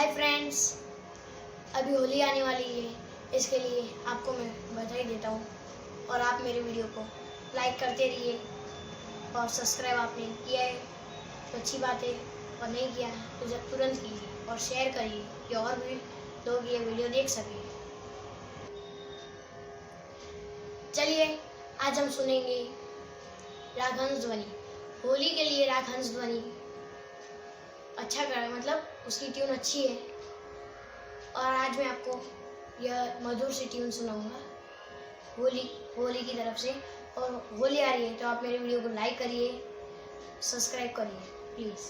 Hi friends, अभी होली आने वाली है, इसके लिए आपको मैं बधाई देता हूँ। और आप मेरे वीडियो को लाइक करते रहिए और सब्सक्राइब आपने किया है तो अच्छी बात है, और नहीं किया तो जब तुरंत कीजिए और शेयर करिए कि और भी लोग ये वीडियो देख सकें। चलिए आज हम सुनेंगे राग हंस ध्वनि। होली के लिए राग हंस ध्वनि अच्छा कर, मतलब उसकी ट्यून अच्छी है। और आज मैं आपको यह मधुर सी ट्यून सुनाऊंगा होली की तरफ से। और होली आ रही है तो आप मेरे वीडियो को लाइक करिए, सब्सक्राइब करिए प्लीज़।